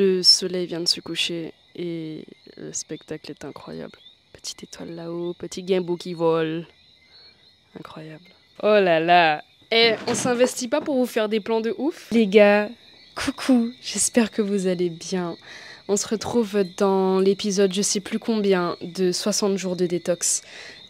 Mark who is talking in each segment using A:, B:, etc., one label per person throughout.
A: Le soleil vient de se coucher et le spectacle est incroyable. Petite étoile là-haut, petit guimbeau qui vole. Incroyable. Oh là là. Eh, on s'investit pas pour vous faire des plans de ouf? Les gars, coucou, j'espère que vous allez bien. On se retrouve dans l'épisode je sais plus combien de 60 jours de détox.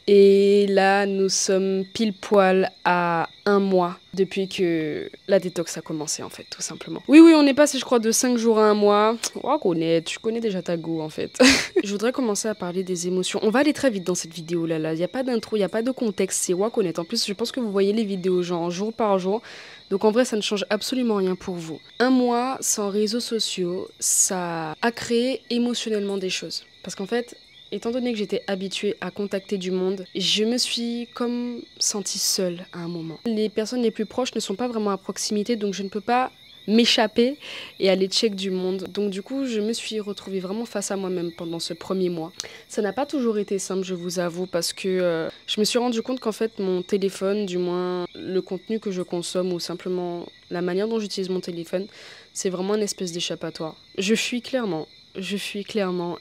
A: Et là, nous sommes pile poil à 1 mois depuis que la détox a commencé, en fait, tout simplement. Oui, on est passé, je crois, de 5 jours à 1 mois. On va connaître, tu connais déjà ta go, en fait. Je voudrais commencer à parler des émotions. On va aller très vite dans cette vidéo-là. Il n'y a pas d'intro, il n'y a pas de contexte, c'est Wakonet. En plus, je pense que vous voyez les vidéos, genre, jour par jour. Donc en vrai, ça ne change absolument rien pour vous. 1 mois sans réseaux sociaux, ça a créé émotionnellement des choses. Parce qu'en fait, étant donné que j'étais habituée à contacter du monde, je me suis comme sentie seule à un moment. Les personnes les plus proches ne sont pas vraiment à proximité, donc je ne peux pas m'échapper et aller check du monde. Donc du coup, je me suis retrouvée vraiment face à moi-même pendant ce premier mois. Ça n'a pas toujours été simple, je vous avoue, parce que je me suis rendu compte qu'en fait, mon téléphone, du moins le contenu que je consomme ou simplement la manière dont j'utilise mon téléphone, c'est vraiment une espèce d'échappatoire. Je fuis clairement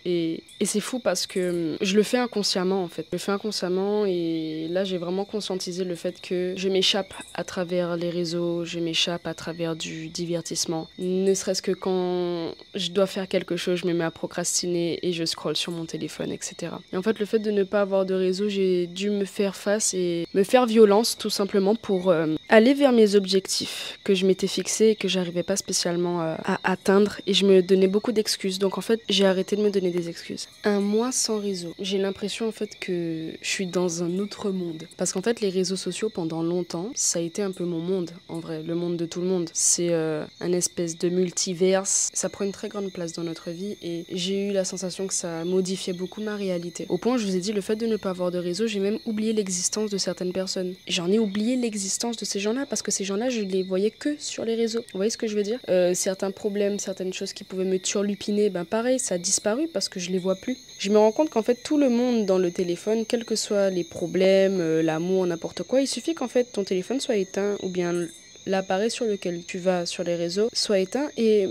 A: et c'est fou parce que je le fais inconsciemment en fait. Je le fais inconsciemment et là j'ai vraiment conscientisé le fait que je m'échappe à travers les réseaux, je m'échappe à travers du divertissement. Ne serait-ce que quand je dois faire quelque chose, je me mets à procrastiner et je scrolle sur mon téléphone, etc. Et en fait le fait de ne pas avoir de réseau, j'ai dû me faire face et me faire violence tout simplement pour aller vers mes objectifs que je m'étais fixés et que j'arrivais pas spécialement à atteindre et je me donnais beaucoup d'excuses. Donc en fait, j'ai arrêté de me donner des excuses. 1 mois sans réseau. J'ai l'impression en fait que je suis dans un autre monde. Parce qu'en fait, les réseaux sociaux pendant longtemps, ça a été un peu mon monde en vrai, le monde de tout le monde. C'est un espèce de multiverse. Ça prend une très grande place dans notre vie et j'ai eu la sensation que ça modifiait beaucoup ma réalité. Au point où je vous ai dit, le fait de ne pas avoir de réseau, j'ai même oublié l'existence de certaines personnes. J'en ai oublié l'existence de ces gens-là parce que ces gens-là, je les voyais que sur les réseaux. Vous voyez ce que je veux dire? Certains problèmes, certaines choses qui pouvaient me turlupiner, pareil, ça a disparu parce que je les vois plus. Je me rends compte qu'en fait, tout le monde dans le téléphone, quels que soient les problèmes, l'amour, n'importe quoi, il suffit qu'en fait, ton téléphone soit éteint ou bien l'appareil sur lequel tu vas sur les réseaux soit éteint et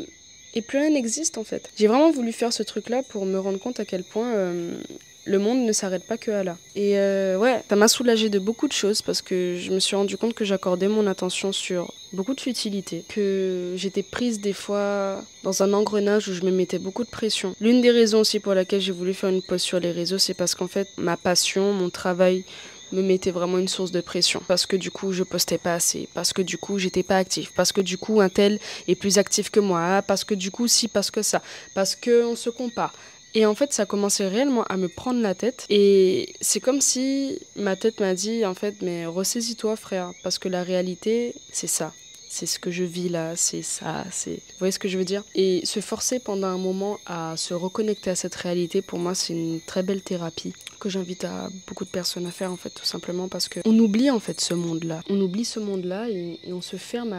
A: plus rien n'existe en fait. J'ai vraiment voulu faire ce truc-là pour me rendre compte à quel point le monde ne s'arrête pas que à là. Et ouais, ça m'a soulagée de beaucoup de choses parce que je me suis rendu compte que j'accordais mon attention sur beaucoup de futilité, que j'étais prise des fois dans un engrenage où je me mettais beaucoup de pression. L'une des raisons aussi pour laquelle j'ai voulu faire une pause sur les réseaux, c'est parce qu'en fait, ma passion, mon travail me mettait vraiment une source de pression. Parce que du coup, je postais pas assez. Parce que du coup, j'étais pas active. Parce que du coup, un tel est plus actif que moi. Parce que du coup, si, parce que ça. Parce qu'on se compare. Et en fait, ça commençait réellement à me prendre la tête. Et c'est comme si ma tête m'a dit, en fait, mais ressaisis-toi, frère. Parce que la réalité, c'est ça. C'est ce que je vis là, c'est ça, c'est... Vous voyez ce que je veux dire? Et se forcer pendant un moment à se reconnecter à cette réalité, pour moi, c'est une très belle thérapie que j'invite à beaucoup de personnes à faire, en fait, tout simplement parce que on oublie, en fait, ce monde-là. On oublie ce monde-là et on se ferme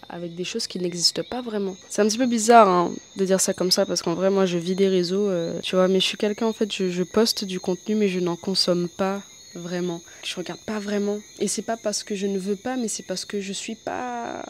A: avec des choses qui n'existent pas vraiment. C'est un petit peu bizarre, hein, de dire ça comme ça, parce qu'en vrai, moi, je vis des réseaux, tu vois, mais je suis quelqu'un, en fait, je poste du contenu, mais je n'en consomme pas vraiment. Je regarde pas vraiment. Et c'est pas parce que je ne veux pas, mais c'est parce que je suis pas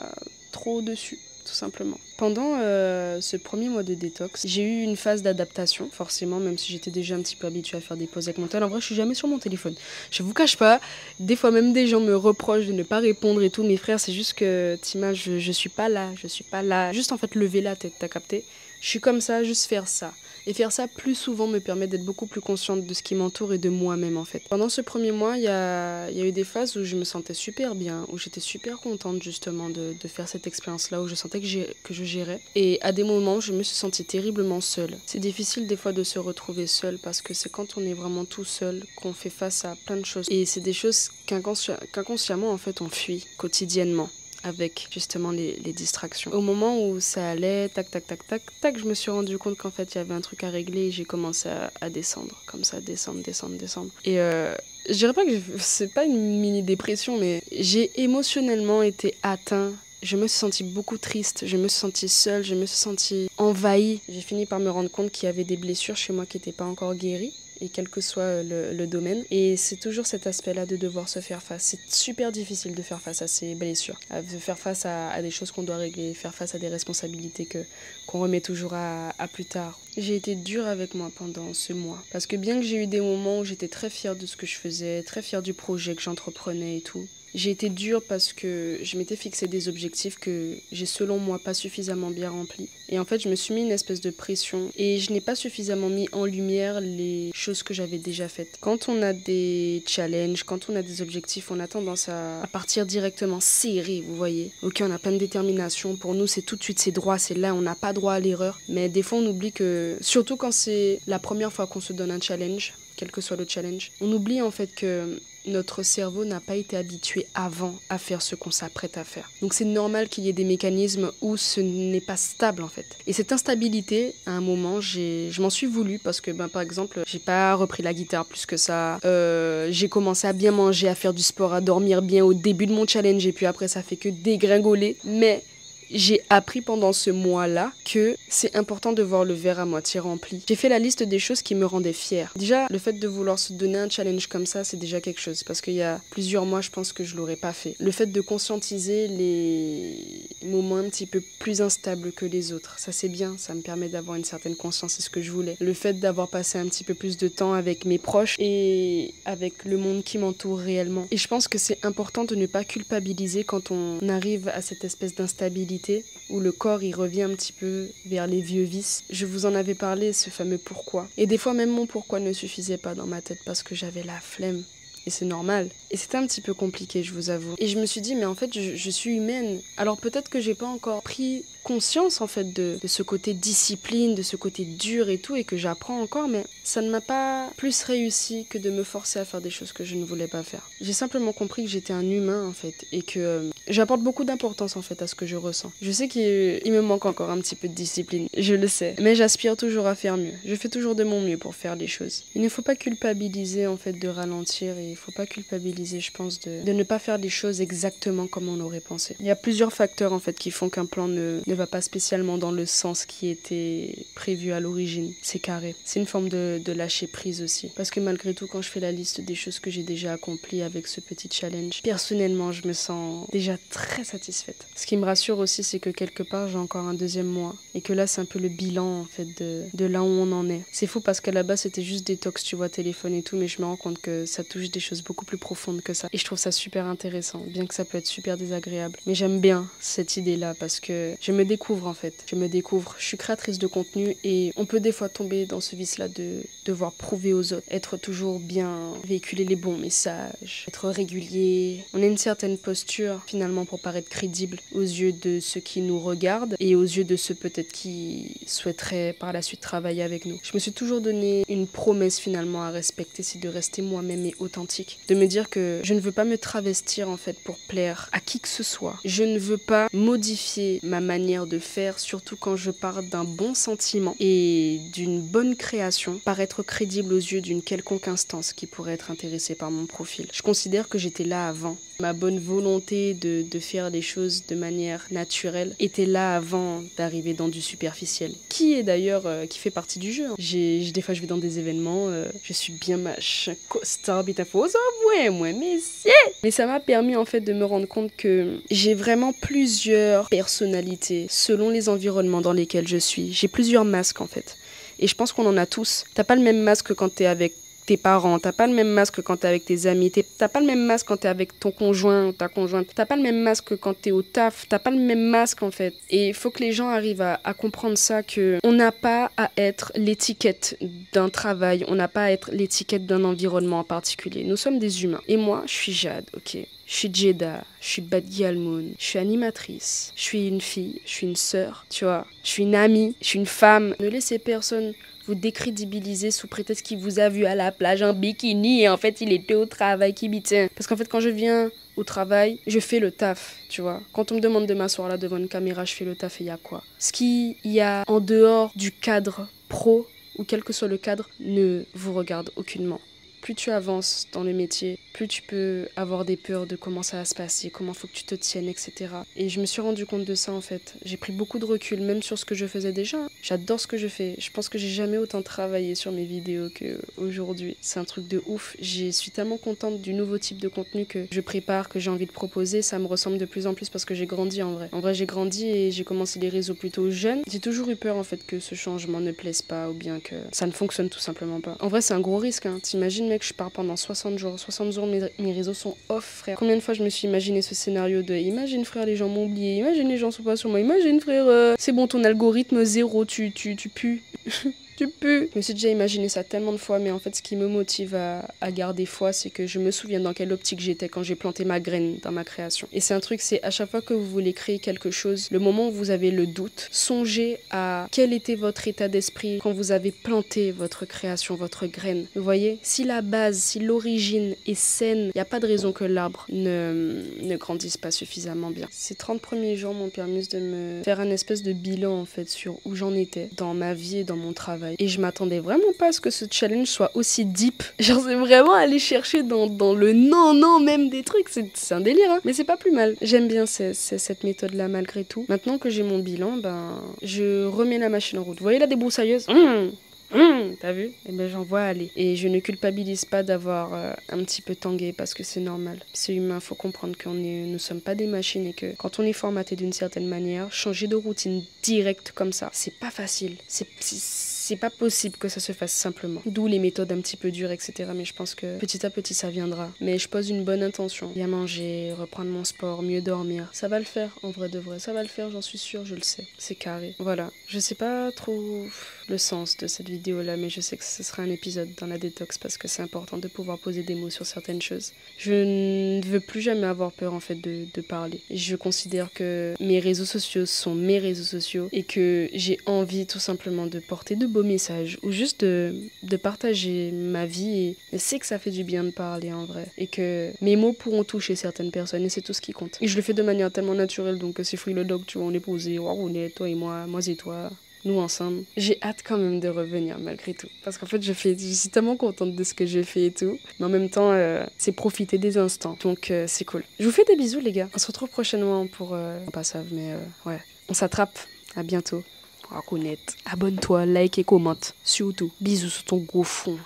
A: trop dessus, tout simplement. Pendant ce premier mois de détox, j'ai eu une phase d'adaptation, forcément, même si j'étais déjà un petit peu habituée à faire des pauses avec mon tel. En vrai, je suis jamais sur mon téléphone. Je vous cache pas, des fois même des gens me reprochent de ne pas répondre et tout. Mes frères, c'est juste que, Tima, je suis pas là, je suis pas là. Juste en fait, lever la tête, t'as capté? Je suis comme ça, juste faire ça. Et faire ça plus souvent me permet d'être beaucoup plus consciente de ce qui m'entoure et de moi-même en fait. Pendant ce premier mois, il y a eu des phases où je me sentais super bien, où j'étais super contente justement de faire cette expérience-là, où je sentais que je gérais. Et à des moments, je me suis sentie terriblement seule. C'est difficile des fois de se retrouver seule parce que c'est quand on est vraiment tout seul qu'on fait face à plein de choses. Et c'est des choses qu'inconsciemment en fait on fuit quotidiennement avec justement les distractions. Au moment où ça allait, tac, tac, tac, tac, tac, je me suis rendu compte qu'en fait, il y avait un truc à régler et j'ai commencé à descendre, comme ça, descendre. Et je dirais pas que c'est pas une mini-dépression, mais j'ai émotionnellement été atteinte. Je me suis sentie beaucoup triste, je me suis sentie seule, je me suis sentie envahie. J'ai fini par me rendre compte qu'il y avait des blessures chez moi qui n'étaient pas encore guéries. et quel que soit le domaine. Et c'est toujours cet aspect-là de devoir se faire face. C'est super difficile de faire face à ces blessures, de faire face à des choses qu'on doit régler, faire face à des responsabilités qu'on remet toujours à plus tard. J'ai été dure avec moi pendant ce mois, parce que bien que j'ai eu des moments où j'étais très fière de ce que je faisais, très fière du projet que j'entreprenais et tout, j'ai été dure parce que je m'étais fixé des objectifs que j'ai selon moi pas suffisamment bien remplis. Et en fait, je me suis mis une espèce de pression et je n'ai pas suffisamment mis en lumière les choses que j'avais déjà faites. Quand on a des challenges, quand on a des objectifs, on a tendance à partir directement serré, vous voyez. Ok, on a plein de détermination. Pour nous, c'est tout de suite, c'est droit, c'est là, on n'a pas droit à l'erreur. Mais des fois, on oublie que, surtout quand c'est la première fois qu'on se donne un challenge, quel que soit le challenge, on oublie en fait que notre cerveau n'a pas été habitué avant à faire ce qu'on s'apprête à faire. Donc c'est normal qu'il y ait des mécanismes où ce n'est pas stable en fait. Et cette instabilité, à un moment, je m'en suis voulu parce que par exemple, j'ai pas repris la guitare plus que ça. J'ai commencé à bien manger, à faire du sport, à dormir bien au début de mon challenge et puis après ça fait que dégringoler. Mais j'ai appris pendant ce mois-là que c'est important de voir le verre à moitié rempli. J'ai fait la liste des choses qui me rendaient fière. Déjà, le fait de vouloir se donner un challenge comme ça, c'est déjà quelque chose. Parce qu'il y a plusieurs mois, je pense que je l'aurais pas fait. Le fait de conscientiser les moments un petit peu plus instables que les autres, ça c'est bien. Ça me permet d'avoir une certaine conscience, c'est ce que je voulais. Le fait d'avoir passé un petit peu plus de temps avec mes proches et avec le monde qui m'entoure réellement. Et je pense que c'est important de ne pas culpabiliser quand on arrive à cette espèce d'instabilité où le corps il revient un petit peu vers les vieux vices. Je vous en avais parlé, ce fameux pourquoi. Et des fois même mon pourquoi ne suffisait pas dans ma tête parce que j'avais la flemme. Et c'est normal. Et c'était un petit peu compliqué, je vous avoue. Et je me suis dit, mais en fait, je suis humaine. Alors peut-être que j'ai pas encore pris conscience en fait de ce côté discipline, de ce côté dur et tout, et que j'apprends encore, mais ça ne m'a pas plus réussi que de me forcer à faire des choses que je ne voulais pas faire. J'ai simplement compris que j'étais un humain en fait, et que j'apporte beaucoup d'importance en fait à ce que je ressens. Je sais qu'il me manque encore un petit peu de discipline, je le sais, mais j'aspire toujours à faire mieux. Je fais toujours de mon mieux pour faire les choses. Il ne faut pas culpabiliser en fait de ralentir, et il ne faut pas culpabiliser, je pense, de ne pas faire les choses exactement comme on aurait pensé. Il y a plusieurs facteurs en fait qui font qu'un plan ne va pas spécialement dans le sens qui était prévu à l'origine. C'est carré. C'est une forme de lâcher prise aussi. Parce que malgré tout, quand je fais la liste des choses que j'ai déjà accomplies avec ce petit challenge, personnellement, je me sens déjà très satisfaite. Ce qui me rassure aussi, c'est que quelque part, j'ai encore un deuxième mois. Et que là, c'est un peu le bilan, en fait, de là où on en est. C'est fou parce qu'à la base, c'était juste détox, tu vois, téléphone et tout, mais je me rends compte que ça touche des choses beaucoup plus profondes que ça. Et je trouve ça super intéressant, bien que ça peut être super désagréable. Mais j'aime bien cette idée-là parce que je me découvre en fait. Je me découvre. Je suis créatrice de contenu et on peut des fois tomber dans ce vice-là de devoir prouver aux autres, être toujours bien, véhiculer les bons messages, être régulier. On a une certaine posture finalement pour paraître crédible aux yeux de ceux qui nous regardent et aux yeux de ceux peut-être qui souhaiteraient par la suite travailler avec nous. Je me suis toujours donné une promesse finalement à respecter, c'est de rester moi-même et authentique. De me dire que je ne veux pas me travestir en fait pour plaire à qui que ce soit. Je ne veux pas modifier ma manière de faire, surtout quand je pars d'un bon sentiment et d'une bonne création, par être crédible aux yeux d'une quelconque instance qui pourrait être intéressée par mon profil. Je considère que j'étais là avant. Ma bonne volonté de faire les choses de manière naturelle était là avant d'arriver dans du superficiel. Qui est d'ailleurs, qui fait partie du jeu. Des fois je vais dans des événements, je suis bien machin, costard, bitafos, moi, mais ça m'a permis en fait de me rendre compte que j'ai vraiment plusieurs personnalités selon les environnements dans lesquels je suis. J'ai plusieurs masques en fait. Et je pense qu'on en a tous. T'as pas le même masque quand t'es avec tes parents, t'as pas le même masque quand t'es avec tes amis, t'as pas le même masque quand t'es avec ton conjoint ou ta conjointe, t'as pas le même masque quand t'es au taf, t'as pas le même masque en fait. Et il faut que les gens arrivent à comprendre ça, que on n'a pas à être l'étiquette d'un travail, on n'a pas à être l'étiquette d'un environnement en particulier. Nous sommes des humains. Et moi, je suis Jade, ok. Je suis Jeddah, je suis Bad Gyal Moon, je suis animatrice, je suis une fille, je suis une sœur, tu vois, je suis une amie, je suis une femme. Ne laissez personne vous décrédibiliser sous prétexte qu'il vous a vu à la plage en bikini et en fait il était au travail qui bitin. Parce qu'en fait quand je viens au travail, je fais le taf, tu vois. Quand on me demande de m'asseoir là devant une caméra, je fais le taf et il y a quoi? Ce qu'il y a en dehors du cadre pro, ou quel que soit le cadre, ne vous regarde aucunement. Plus tu avances dans le métier, plus tu peux avoir des peurs de comment ça va se passer, comment il faut que tu te tiennes, etc. Et je me suis rendu compte de ça en fait. J'ai pris beaucoup de recul, même sur ce que je faisais déjà. J'adore ce que je fais. Je pense que j'ai jamais autant travaillé sur mes vidéos qu'aujourd'hui. C'est un truc de ouf. Je suis tellement contente du nouveau type de contenu que je prépare, que j'ai envie de proposer. Ça me ressemble de plus en plus parce que j'ai grandi en vrai. En vrai, j'ai grandi et j'ai commencé les réseaux plutôt jeune. J'ai toujours eu peur en fait que ce changement ne plaise pas ou bien que ça ne fonctionne tout simplement pas. En vrai, c'est un gros risque. Hein. T'imagines, mec, je pars pendant 60 jours. 60 jours, mes réseaux sont off, frère. Combien de fois je me suis imaginé ce scénario de imagine, frère, les gens m'ont oublié. Imagine, les gens sont pas sur moi. Imagine, frère, c'est bon, ton algorithme zéro, tu pues. Tu peux. Je me suis déjà imaginé ça tellement de fois, mais en fait, ce qui me motive à garder foi, c'est que je me souviens dans quelle optique j'étais quand j'ai planté ma graine dans ma création. Et c'est un truc, c'est à chaque fois que vous voulez créer quelque chose, le moment où vous avez le doute, songez à quel était votre état d'esprit quand vous avez planté votre création, votre graine. Vous voyez, si la base, si l'origine est saine, il n'y a pas de raison que l'arbre ne grandisse pas suffisamment bien. Ces 30 premiers jours m'ont permis de me faire un espèce de bilan en fait sur où j'en étais dans ma vie et dans mon travail. Et je m'attendais vraiment pas à ce que ce challenge soit aussi deep. Genre c'est vraiment aller chercher dans le non même des trucs. C'est un délire, hein. Mais c'est pas plus mal. J'aime bien cette méthode-là malgré tout. Maintenant que j'ai mon bilan, ben je remets la machine en route. Vous voyez la débroussailleuse t'as vu? Eh ben j'en vois aller. Et je ne culpabilise pas d'avoir un petit peu tangué parce que c'est normal. C'est humain, faut comprendre nous sommes pas des machines et que quand on est formaté d'une certaine manière, changer de routine directe comme ça, c'est pas facile. C'est pas possible que ça se fasse simplement. D'où les méthodes un petit peu dures, etc. Mais je pense que petit à petit ça viendra. Mais je pose une bonne intention. Bien manger, reprendre mon sport, mieux dormir. Ça va le faire, en vrai de vrai. Ça va le faire, j'en suis sûre, je le sais. C'est carré. Voilà. Je sais pas trop le sens de cette vidéo-là, mais je sais que ce sera un épisode dans la détox parce que c'est important de pouvoir poser des mots sur certaines choses. Je ne veux plus jamais avoir peur en fait de parler. Je considère que mes réseaux sociaux sont mes réseaux sociaux et que j'ai envie tout simplement de porter de beaux messages ou juste de partager ma vie et je sais que ça fait du bien de parler en vrai et que mes mots pourront toucher certaines personnes et c'est tout ce qui compte. Et je le fais de manière tellement naturelle donc c'est Free le Dog, tu vois, on est posé, on est toi et moi et toi. Nous ensemble. J'ai hâte quand même de revenir malgré tout. Parce qu'en fait, je suis tellement contente de ce que j'ai fait et tout. Mais en même temps, c'est profiter des instants. Donc, c'est cool. Je vous fais des bisous, les gars. On se retrouve prochainement pour... pas ça, mais ouais. On s'attrape. À bientôt. Abonne-toi, like et commente. Surtout. Bisous sur ton gros fond.